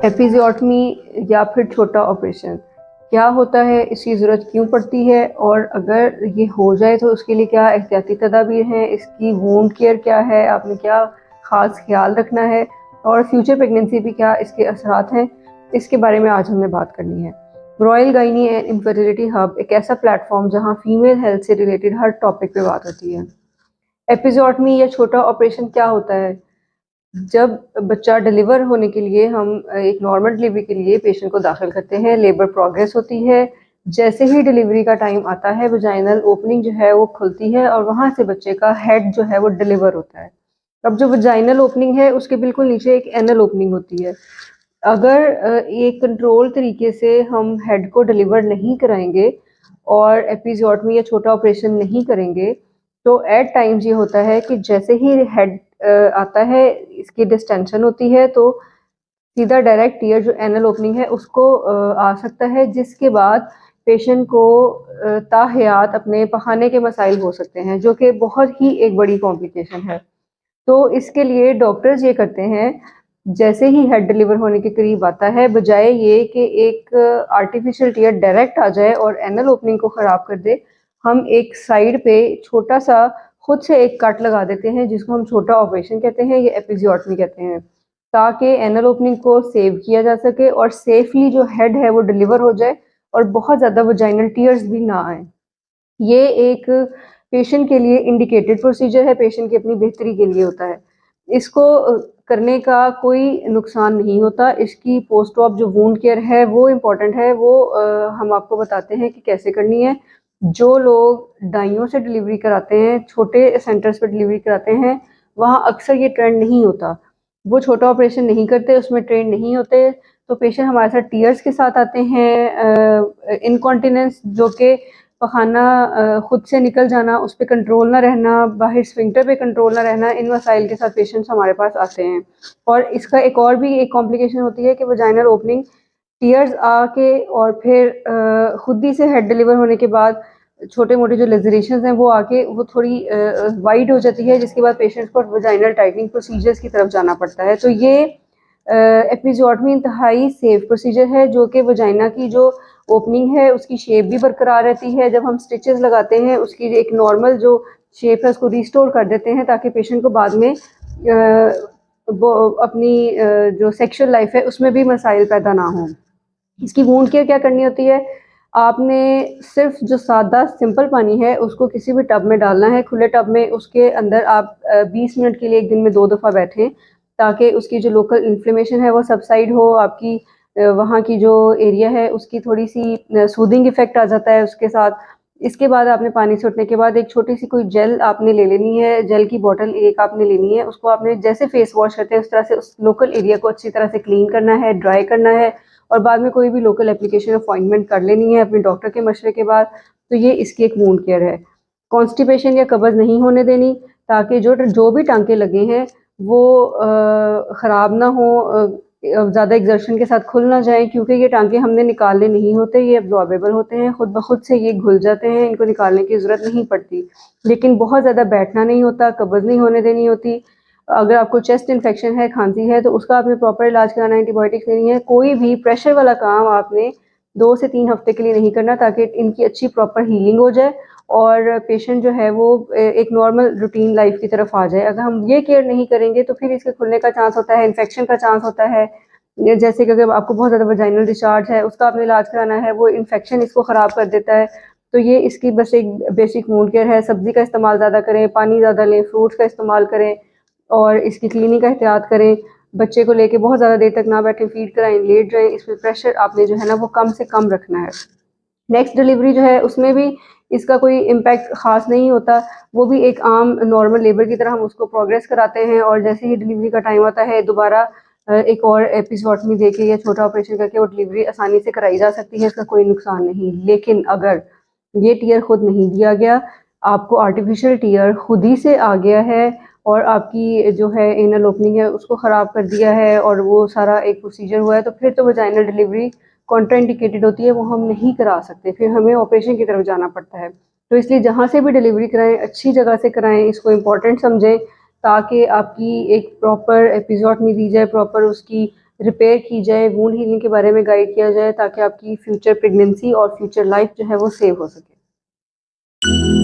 एपिज़ियोटमी या फिर छोटा ऑपरेशन क्या होता है, इसकी ज़रूरत क्यों पड़ती है और अगर ये हो जाए तो उसके लिए क्या एहतियाती तदाबीर हैं, इसकी वूंड केयर क्या है, आपने क्या ख़ास ख्याल रखना है और फ्यूचर प्रेगनेंसी पे क्या इसके असरात हैं, इसके बारे में आज हमने बात करनी है। Royal gynae and infertility hub एक ऐसा प्लेटफॉर्म जहाँ फीमेल हेल्थ से रिलेटेड हर टॉपिक पे बात होती है। एपिज़ियोटमी या छोटा ऑपरेशन क्या होता है? जब बच्चा डिलीवर होने के लिए हम एक नॉर्मल डिलीवरी के लिए पेशेंट को दाखिल करते हैं, लेबर प्रोग्रेस होती है। जैसे ही डिलीवरी का टाइम आता है, वजाइनल ओपनिंग जो है वो खुलती है और वहाँ से बच्चे का हेड जो है वो डिलीवर होता है। अब जो वजाइनल ओपनिंग है उसके बिल्कुल नीचे एक एनल ओपनिंग होती है। अगर एक कंट्रोल तरीके से हम हेड को डिलीवर नहीं कराएंगे और एपिज़ियोटमी या छोटा ऑपरेशन नहीं करेंगे तो एट टाइम्स ये होता है कि जैसे ही हेड आता है, इसकी डिस्टेंशन होती है तो सीधा डायरेक्ट टीयर जो एनल ओपनिंग है उसको आ सकता है, जिसके बाद पेशेंट को ताहयात अपने पखाने के मसाइल हो सकते हैं, जो कि बहुत ही एक बड़ी कॉम्प्लिकेशन है। तो इसके लिए डॉक्टर्स ये करते हैं, जैसे ही हेड डिलीवर होने के करीब आता है, बजाय ये कि एक आर्टिफिशियल टीयर डायरेक्ट आ जाए और एनल ओपनिंग को ख़राब कर दे, हम एक साइड पे छोटा सा खुद से एक कट लगा देते हैं, जिसको हम छोटा ऑपरेशन कहते हैं या एपिज़ियोटमी कहते हैं, ताकि एनल ओपनिंग को सेव किया जा सके और सेफली जो हेड है वो डिलीवर हो जाए और बहुत ज़्यादा वजाइनल टीयर्स भी ना आए। ये एक पेशेंट के लिए इंडिकेटेड प्रोसीजर है, पेशेंट की अपनी बेहतरी के लिए होता है। इसको करने का कोई नुकसान नहीं होता। इसकी पोस्ट ऑप जो वुंड केयर है वो इम्पॉर्टेंट है, वो हम आपको बताते हैं कि कैसे करनी है। जो लोग दाइयों से डिलीवरी कराते हैं, छोटे सेंटर्स पर डिलीवरी कराते हैं, वहाँ अक्सर ये ट्रेंड नहीं होता। वो छोटा ऑपरेशन नहीं करते, उसमें ट्रेन नहीं होते, तो पेशेंट हमारे साथ टीयर्स के साथ आते हैं, इनकॉन्टिनेंस जो कि पखाना खुद से निकल जाना, उस पे कंट्रोल ना रहना, बाहर स्फिंक्टर पे कंट्रोल ना रहना, इन मसाइल के साथ पेशेंट्स हमारे पास आते हैं। और इसका एक और भी एक कॉम्प्लिकेशन होती है कि वजाइनल ओपनिंग टीयर्स आके और फिर खुद ही से हेड डिलीवर होने के बाद छोटे मोटे जो लेजरेशन हैं वो आके वो थोड़ी वाइड हो जाती है, जिसके बाद पेशेंट्स को वजाइनल टाइटनिंग प्रोसीजर्स की तरफ जाना पड़ता है। तो ये एपिज़ियोटमी इंतहाई सेफ प्रोसीजर है, जो कि वजाइना की जो ओपनिंग है उसकी शेप भी बरकरार रहती है। जब हम स्टिचेस लगाते हैं उसकी एक नॉर्मल जो शेप है उसको रिस्टोर कर देते हैं, ताकि पेशेंट को बाद में वो अपनी जो सेक्शुअल लाइफ है उसमें भी मसाइल पैदा ना हों। इसकी वूंड केयर क्या करनी होती है? आपने सिर्फ जो सादा सिंपल पानी है उसको किसी भी टब में डालना है, खुले टब में। उसके अंदर आप 20 मिनट के लिए एक दिन में 2 दफ़ा बैठें, ताकि उसकी जो लोकल इन्फ्लेमेशन है वो सबसाइड हो, आपकी वहाँ की जो एरिया है उसकी थोड़ी सी सूदिंग इफेक्ट आ जाता है उसके साथ। इसके बाद आपने पानी से उठने के बाद एक छोटी सी कोई जेल आपने ले लेनी है, जेल की बोतल एक आपने लेनी है। उसको आपने जैसे फेस वॉश करते हैं उस तरह से उस लोकल एरिया को अच्छी तरह से क्लीन करना है, ड्राई करना है और बाद में कोई भी लोकल एप्लीकेशन अपॉइंटमेंट कर लेनी है अपने डॉक्टर के मशवरे के बाद। तो ये इसकी एक वूंड केयर है। कॉन्स्टिपेशन या कब्ज़ नहीं होने देनी, ताकि जो जो भी टांके लगे हैं वो ख़राब ना हो, ज़्यादा एग्जर्शन के साथ खुल ना जाए, क्योंकि ये टांके हमने निकालने नहीं होते, ये एब्जॉर्बेबल होते हैं, खुद ब खुद से ये घुल जाते हैं, इनको निकालने की ज़रूरत नहीं पड़ती। लेकिन बहुत ज़्यादा बैठना नहीं होता, कब्ज़ नहीं होने देनी होती। अगर आपको चेस्ट इन्फेक्शन है, खांसी है, तो उसका आपने प्रॉपर इलाज कराना है, एंटीबायोटिक्स लेनी है। कोई भी प्रेशर वाला काम आपने 2 से 3 हफ्ते के लिए नहीं करना, ताकि इनकी अच्छी प्रॉपर हीलिंग हो जाए और पेशेंट जो है वो एक नॉर्मल रूटीन लाइफ की तरफ आ जाए। अगर हम ये केयर नहीं करेंगे तो फिर इसके खुलने का चांस होता है, इन्फेक्शन का चांस होता है। जैसे कि अगर आपको बहुत ज़्यादा वजाइनल डिस्चार्ज है, उसका आपने इलाज कराना है, वो इन्फेक्शन इसको ख़राब कर देता है। तो ये इसकी बस एक बेसिक वूंड केयर है। सब्ज़ी का इस्तेमाल ज़्यादा करें, पानी ज़्यादा लें, फ्रूट्स का इस्तेमाल करें और इसकी क्लीनिंग का एहतियात करें। बच्चे को लेके बहुत ज़्यादा देर तक ना बैठें, फीड कराएँ, लेट जाएँ। इसमें प्रेशर आपने जो है ना वो कम से कम रखना है। नेक्स्ट डिलीवरी जो है उसमें भी इसका कोई इम्पैक्ट ख़ास नहीं होता, वो भी एक आम नॉर्मल लेबर की तरह हम उसको प्रोग्रेस कराते हैं और जैसे ही डिलीवरी का टाइम आता है दोबारा एक और एपिज़ोटमी देके या छोटा ऑपरेशन करके वो डिलीवरी आसानी से कराई जा सकती है, इसका कोई नुकसान नहीं। लेकिन अगर ये टीयर खुद नहीं दिया गया, आपको आर्टिफिशियल टीयर खुद ही से आ गया है और आपकी जो है एनल ओपनिंग है उसको ख़राब कर दिया है और वो सारा एक प्रोसीजर हुआ है, तो फिर तो वजाइनल डिलीवरी कॉन्ट्राइंडिकेटेड होती है, वो हम नहीं करा सकते, फिर हमें ऑपरेशन की तरफ जाना पड़ता है। तो इसलिए जहाँ से भी डिलीवरी कराएं अच्छी जगह से कराएं, इसको इम्पोर्टेंट समझें, ताकि आपकी एक प्रॉपर एपिज़ोटमी दी जाए, प्रॉपर उसकी रिपेयर की जाए, वूंड हीलिंग के बारे में गाइड किया जाए ताकि आपकी फ्यूचर प्रेगनेंसी और फ्यूचर लाइफ जो है वो सेव हो सके।